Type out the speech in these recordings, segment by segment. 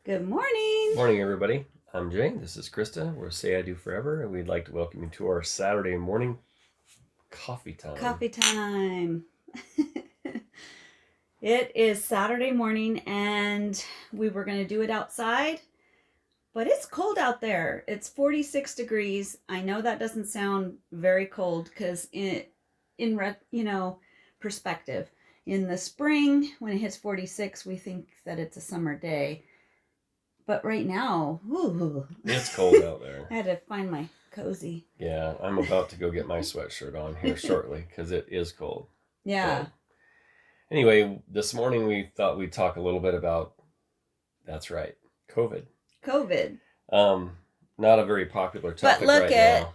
Good morning. Morning, everybody. I'm Jay. This is Krista. We're Say I Do Forever, and we'd like to welcome you to our Saturday morning coffee time. Coffee time. It is Saturday morning and we were going to do it outside, but it's cold out there. It's 46 degrees. I know that doesn't sound very cold cuz in perspective. In the spring when it hits 46, we think that it's a summer day. But right now, ooh, It's cold out there. I had to find my cozy. Yeah, I'm about to go get my sweatshirt on here shortly because it is cold. Yeah. But anyway, this morning we thought we'd talk a little bit about, that's right, COVID. COVID. Um, Not a very popular But topic look right at now.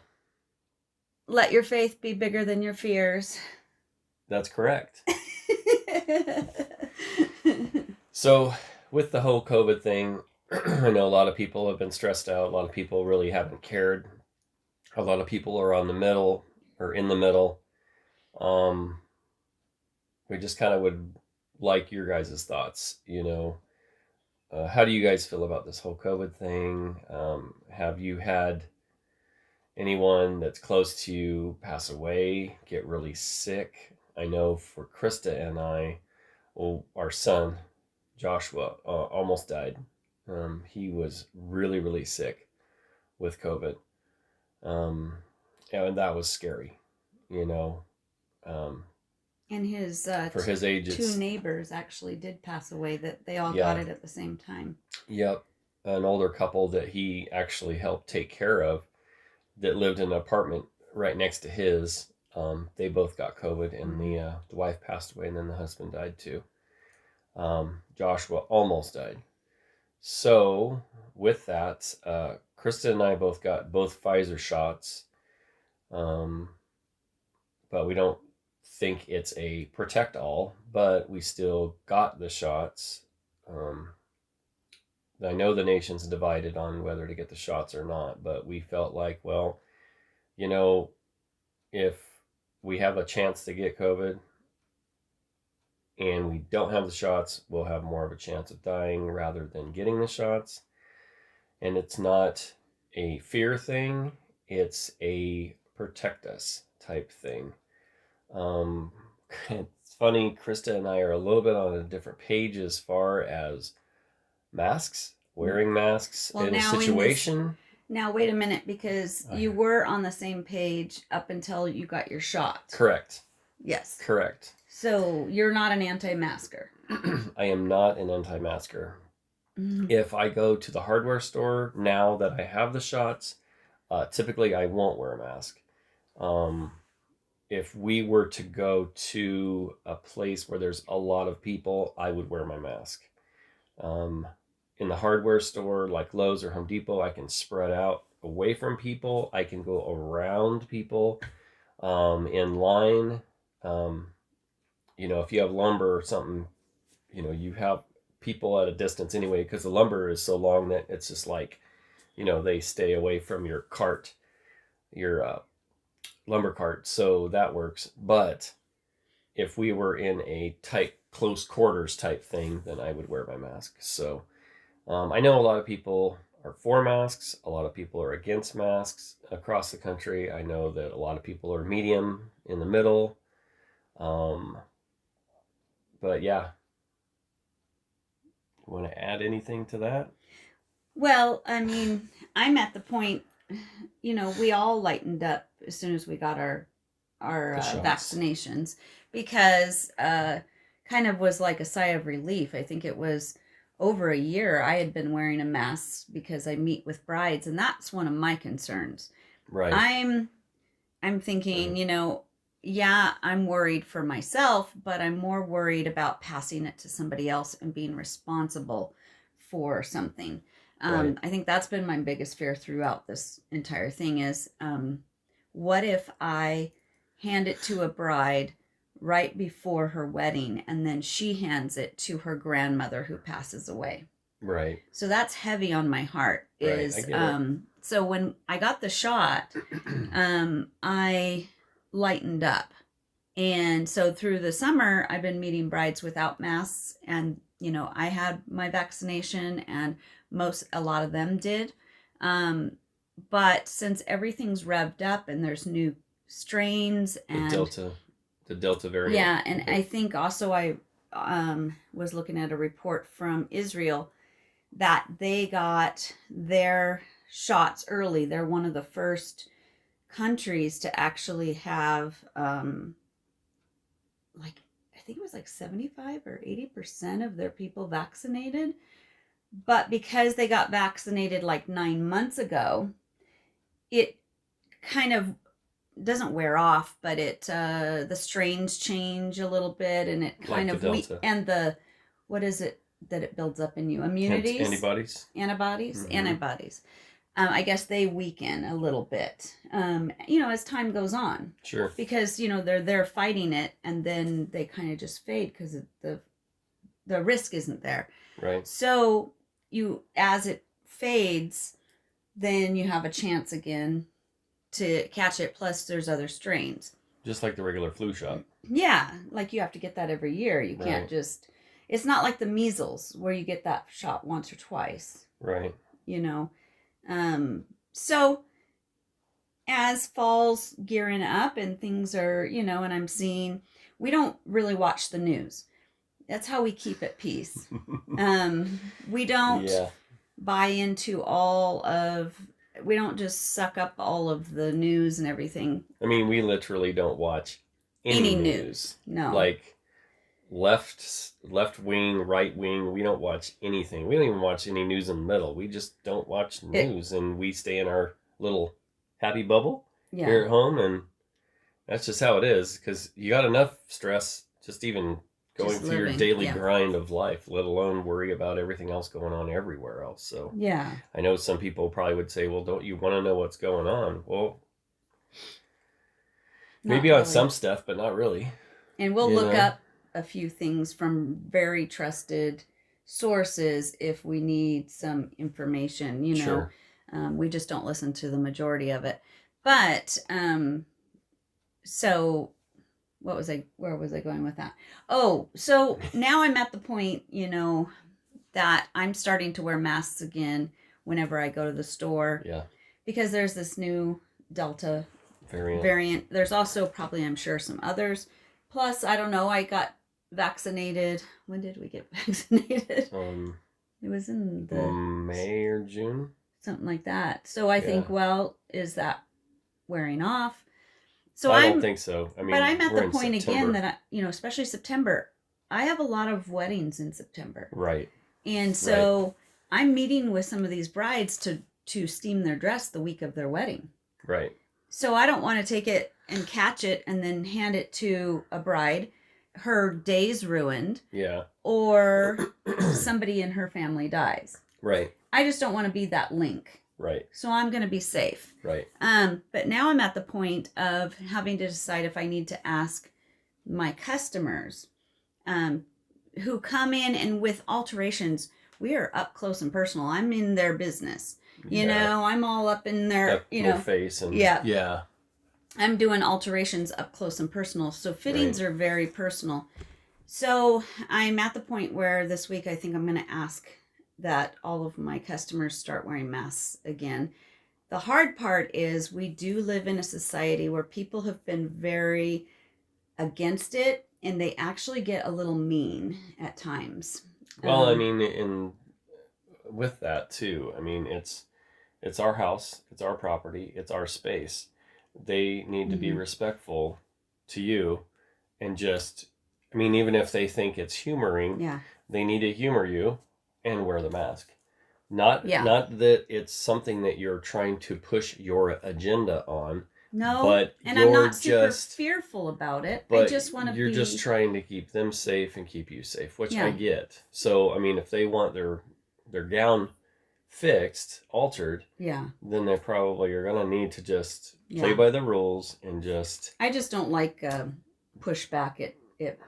let your faith be bigger than your fears. That's correct. So, with the whole COVID thing, I know a lot of people have been stressed out. A lot of people really haven't cared. A lot of people are on the middle or in the middle. Um, we just kind of would like your guys' thoughts. How do you guys feel about this whole COVID thing? Have you had anyone that's close to you pass away, get really sick? I know for Krista and I, well, our son Joshua almost died. He was really, really sick with COVID. Um, and that was scary, you know. Um, And his for his age, two it's, neighbors actually did pass away, that they all got yeah, it at the same time. yep. An older couple that he actually helped take care of that lived in an apartment right next to his. They both got COVID, and the wife passed away, and then the husband died too. Joshua almost died. So, with that, Krista and I both got both Pfizer shots, um, but we don't think it's a protect all, but we still got the shots. Um, I know the nation's divided on whether to get the shots or not, but we felt like, well, you know, if we have a chance to get COVID and we don't have the shots, we'll have more of a chance of dying rather than getting the shots. And it's not a fear thing, it's a protect us type thing. Um, it's funny, Krista and I are a little bit on a different page as far as masks, wearing masks Well, in a now in this, situation. now wait a minute, because you were on the same page up until you got your shot. Correct. Yes. Correct. So you're not an anti-masker. I am not an anti-masker. If I go to the hardware store now that I have the shots, typically I won't wear a mask. Um, if we were to go to a place where there's a lot of people, I would wear my mask. Um, in the hardware store like Lowe's or Home Depot, I can spread out away from people. I can go around people in line. Um, if you have lumber or something, you have people at a distance anyway because the lumber is so long that it's just like, they stay away from your cart, your lumber cart. So that works. But if we were in a tight, close quarters type thing, then I would wear my mask. So I know a lot of people are for masks. A lot of people are against masks across the country. I know that a lot of people are medium in the middle. Um, but yeah, want to add anything to that? Well, I mean, I'm at the point, we all lightened up as soon as we got our vaccinations, because kind of was like a sigh of relief. I think it was over a year I had been wearing a mask because I meet with brides, and that's one of my concerns. Right. I'm thinking, yeah, I'm worried for myself, but I'm more worried about passing it to somebody else and being responsible for something. Right. I think that's been my biggest fear throughout this entire thing is, what if I hand it to a bride right before her wedding and then she hands it to her grandmother who passes away? Right. So that's heavy on my heart. Is right, I get it. So when I got the shot, I lightened up. And so through the summer, I've been meeting brides without masks, and I had my vaccination, and a lot of them did. But since everything's revved up and there's new strains and the Delta variant. Yeah, and I think also I was looking at a report from Israel that they got their shots early. They're one of the first countries to actually have like, I think it was like 75 or 80% of their people vaccinated. But because they got vaccinated like 9 months ago, it kind of doesn't wear off, but the strains change a little bit, and it kind Like of the Delta. and the what is it that it builds up in you? Immunities, Antibodies. Antibodies. I guess they weaken a little bit, as time goes on. Sure. Because they're fighting it, and then they kind of just fade because the risk isn't there. Right. So as it fades, then you have a chance again to catch it. Plus, there's other strains. Just like the regular flu shot. Yeah, like you have to get that every year. You can't Right. just. It's not like the measles where you get that shot once or twice. Right. So as fall's gearing up and things are, and I'm seeing, we don't really watch the news. That's how we keep at peace. We don't buy into we don't just suck up all of the news and everything. I mean, we literally don't watch any news. No. Like left wing, right wing, we don't watch anything. We don't even watch any news in the middle. We just don't watch news, and we stay in our little happy bubble here at home, and that's just how it is, because you got enough stress just even going through your daily grind of life, let alone worry about everything else going on everywhere else. So I know some people probably would say, well, don't you want to know what's going on? Well, maybe on some stuff, but not really. And we'll look up a few things from very trusted sources if we need some information, Sure. We just don't listen to the majority of it. But so where was I going with that? Oh, so now I'm at the point, that I'm starting to wear masks again whenever I go to the store. Yeah. Because there's this new Delta variant. There's also probably, I'm sure, some others. Plus, I don't know, I got vaccinated. When did we get vaccinated? It was in the May or June. Something like that. So I think, well, is that wearing off? So I don't think so. I mean, but I'm at we're the in point September. again that especially September, I have a lot of weddings in September. Right. And so I'm meeting with some of these brides to steam their dress the week of their wedding. Right. So I don't want to take it and catch it and then hand it to a bride, her day's ruined. Yeah. Or somebody in her family dies. Right. I just don't want to be that link. Right. So I'm going to be safe. Right. But now I'm at the point of having to decide if I need to ask my customers who come in, and with alterations, we are up close and personal. I'm in their business. I'm all up in their, face and yeah. I'm doing alterations up close and personal. So fittings are very personal. So I'm at the point where this week I think I'm going to ask that all of my customers start wearing masks again. The hard part is we do live in a society where people have been very against it, and they actually get a little mean at times. Well, I mean, with that too, I mean, it's our house, it's our property, it's our space. They need to be respectful to you, and just, I mean, even if they think it's humoring, they need to humor you and wear the mask. Not that it's something that you're trying to push your agenda on. No, but and I'm not super fearful about it. I just want to You're just trying to keep them safe and keep you safe, which I get. So, I mean, if they want their gown fixed, altered, then they probably are going to need to just play by the rules and just... I just don't like pushback at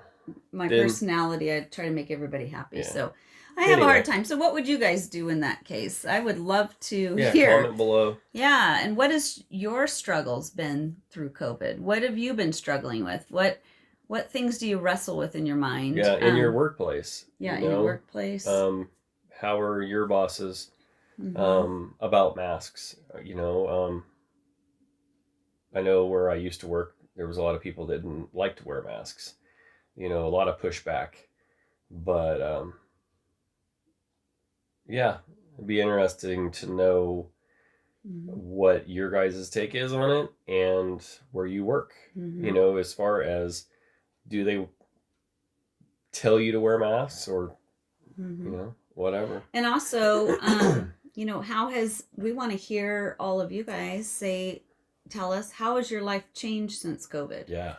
my personality. I try to make everybody happy, so... I have a hard time. So what would you guys do in that case? I would love to hear. Comment below. Yeah, and what has your struggles been through COVID? What have you been struggling with? What what things do you wrestle with in your mind? Yeah, in your workplace. Yeah, you in your know? workplace. How are your bosses Mhm. about masks? I know where I used to work, there was a lot of people that didn't like to wear masks. A lot of pushback. But yeah, it'd be interesting to know Mhm. what your guys' take is on it and where you work. Mhm. As far as, do they tell you to wear masks, or Mhm. whatever. And also, we want to hear all of you guys tell us, how has your life changed since COVID? Yeah.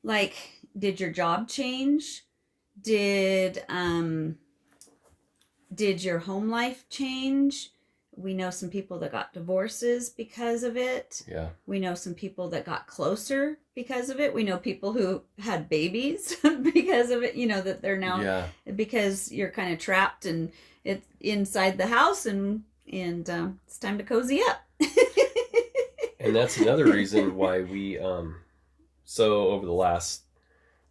Like, did your job change? Did your home life change? We know some people that got divorces because of it. Yeah. We know some people that got closer because of it. We know people who had babies because of it, that they're now, Yeah. because you're kind of trapped and it's inside the house, and it's time to cozy up. And that's another reason why we so over the last,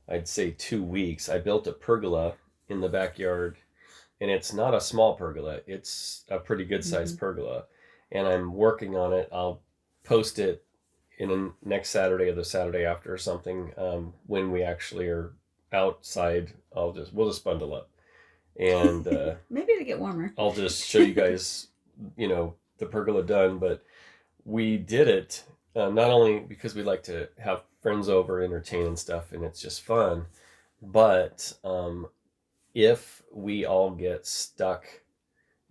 I'd say, 2 weeks, I built a pergola in the backyard, and it's not a small pergola, it's a pretty good sized pergola, and I'm working on it. I'll post it in next Saturday or the Saturday after or something, when we actually are outside. We'll just bundle up, and Maybe to get warmer. I'll just show you guys the pergola done. But we did it not only because we like to have friends over, entertain and stuff, and it's just fun, but if we all get stuck,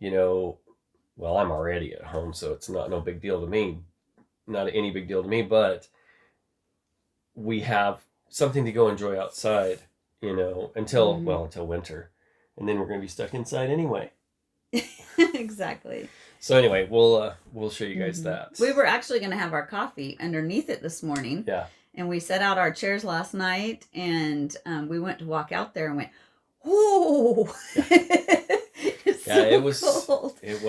well, I'm already at home, so it's no big deal to me, not any big deal to me, but we have something to go enjoy outside, until winter, and then we're going to be stuck inside anyway. Exactly. So anyway, we'll show you guys that. We were actually going to have our coffee underneath it this morning. Yeah. And we set out our chairs last night, and we went to walk out there and went, "Oh, yeah, it's so it was cold." It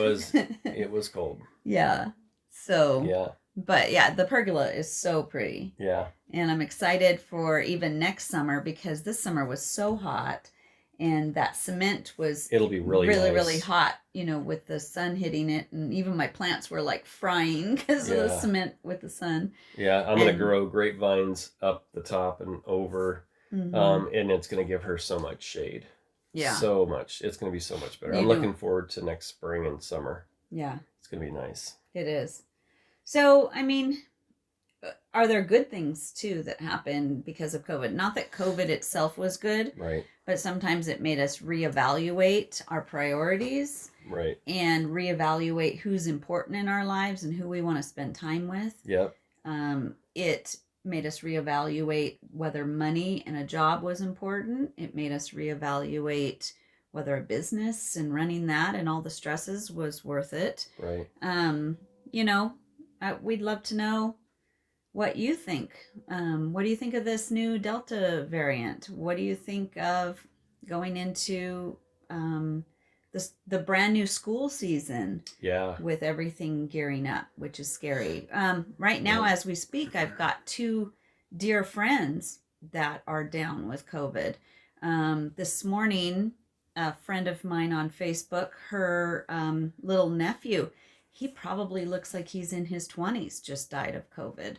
was cold. Yeah. So. Yeah. But yeah, the pergola is so pretty. Yeah. And I'm excited for even next summer, because this summer was so hot, and that cement was, it'll be really nice. Nice. Really hot, with the sun hitting it, and even my plants were like frying because of the cement with the sun. Yeah, I'm gonna grow grapevines up the top and over, and it's gonna give her so much shade. Yeah, so much. It's gonna be so much better. I'm looking forward to next spring and summer. Yeah, it's gonna be nice. It is. So, I mean, are there good things too that happen because of COVID? Not that COVID itself was good, right? But sometimes it made us reevaluate our priorities, right? And reevaluate who's important in our lives and who we want to spend time with. Yep. It made us reevaluate whether money and a job was important. It made us reevaluate whether a business and running that and all the stresses was worth it. Right. We'd love to know what you think. What do you think of this new Delta variant? What do you think of going into the brand new school season? Yeah. With everything gearing up, which is scary. Right now, as we speak, I've got 2 dear friends that are down with COVID. This morning, a friend of mine on Facebook, her little nephew, he probably looks like he's in his 20s, just died of COVID.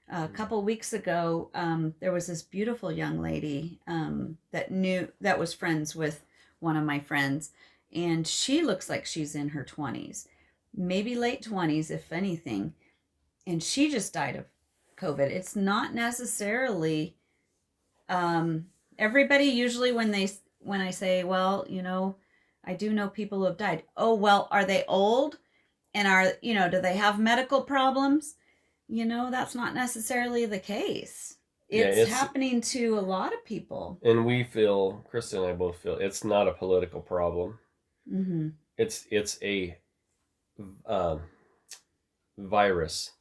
A couple weeks ago, there was this beautiful young lady that was friends with one of my friends, and she looks like she's in her 20s, maybe late 20s, if anything, and she just died of COVID. It's not necessarily everybody. Usually, when I say, well, I do know people who have died. Oh, well, are they old? And do they have medical problems? That's not necessarily the case. It's happening to a lot of people. And Krista and I both feel, it's not a political problem. Mm-hmm. It's a virus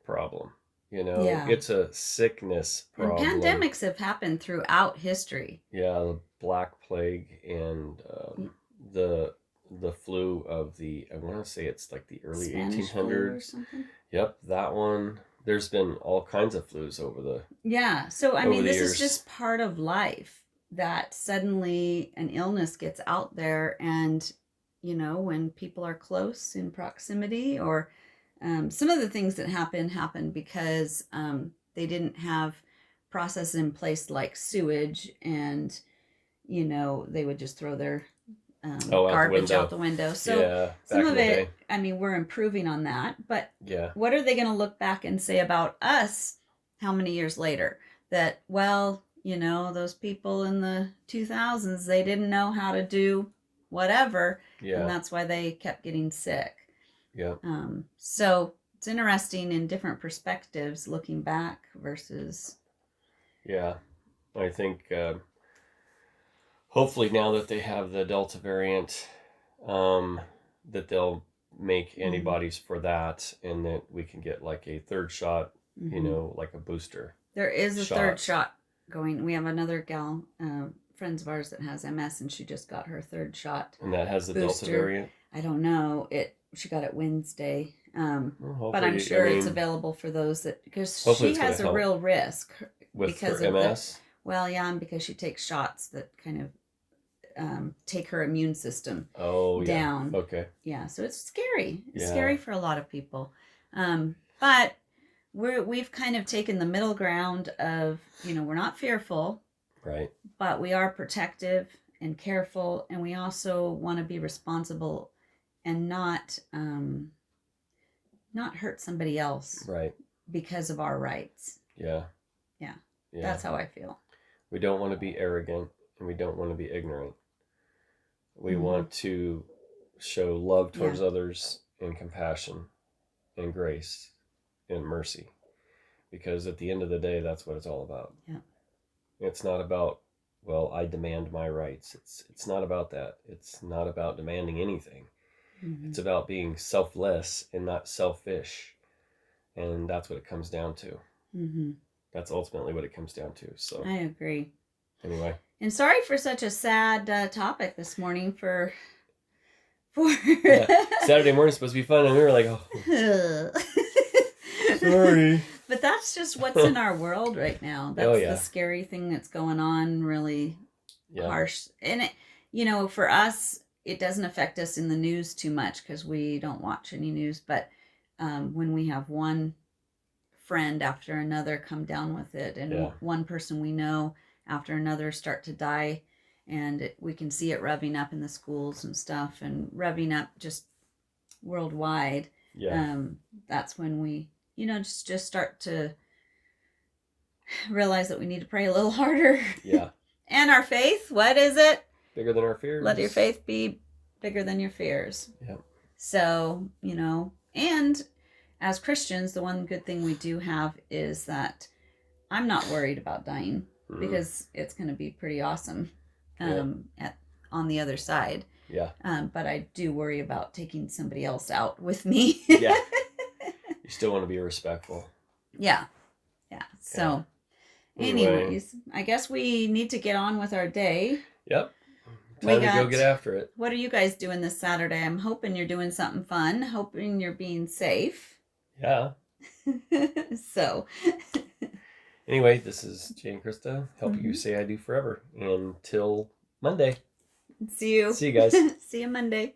problem. It's a sickness problem. And pandemics have happened throughout history. Yeah, the Black Plague and the flu of I want to say it's like the early Spanish 1800s. or something. Yep, that one. there's been all kinds of flus over the Yeah. So, I over mean, the this years. is just part of life that suddenly an illness gets out there. And, you know, when people are close in proximity, or some of the things that happen because they didn't have processes in place like sewage, and, you know, they would just throw their Oh, out the garbage window. out the window. So Yeah, some back in of the it, day. I mean, we're improving on that. But Yeah, what are they going to look back and say about us how many years later? That, well, you know, those people in the 2000s, they didn't know how to do whatever, and yeah, that's why they kept getting sick. yeah, So it's interesting in different perspectives looking back versus. yeah. I think hopefully now that they have the Delta variant, that they'll make antibodies for that, and that we can get like a third shot, you know, like a booster. There is a shot. third shot going. We have another gal, friends of ours that has MS, and she just got her third shot. And that has the booster. Delta variant? I don't know. She got it Wednesday. Well, But I'm sure it's available for those that, because she has a real risk because of MS. Well, yeah, and because she takes shots that kind of take her immune system down. Okay. Yeah, so it's scary. It's Yeah. scary for a lot of people. But we've kind of taken the middle ground of, you know, we're not fearful, Right. but we are protective and careful, and we also want to be responsible and not hurt somebody else Right. because of our rights. Yeah. Yeah. Yeah. That's how I feel. We don't want to be arrogant, and we don't want to be ignorant. We want to show love towards others, and compassion and grace and mercy, because at the end of the day, that's what it's all about. Yeah. It's not about, well, I demand my rights. It's not about that. It's not about demanding anything. It's about being selfless and not selfish, and that's what it comes down to. That's ultimately what it comes down to. So I agree. Anyway, and sorry for such a sad topic this morning. For Saturday morning's supposed to be fun, and we were like, oh, sorry. But that's just what's in our world right now. That's the scary thing that's going on. Really harsh, and it, you know, for us, it doesn't affect us in the news too much because we don't watch any news. But when we have one friend after another come down with it, and one person we know after another start to die, and we can see it revving up in the schools and stuff, and revving up just worldwide. That's when we, you know, just start to realize that we need to pray a little harder. And our faith, what is it? Bigger than our fears. Let your faith be bigger than your fears. So, you know, and as Christians, the one good thing we do have is that I'm not worried about dying, because it's going to be pretty awesome on the other side. But I do worry about taking somebody else out with me. You still want to be respectful. So anyways, I guess we need to get on with our day. Time to go get after it. What are you guys doing this Saturday? I'm hoping you're doing something fun. Hoping you're being safe. So anyway, this is Jay and Krista helping you say I do forever. Until Monday. See you. See you guys. See you Monday.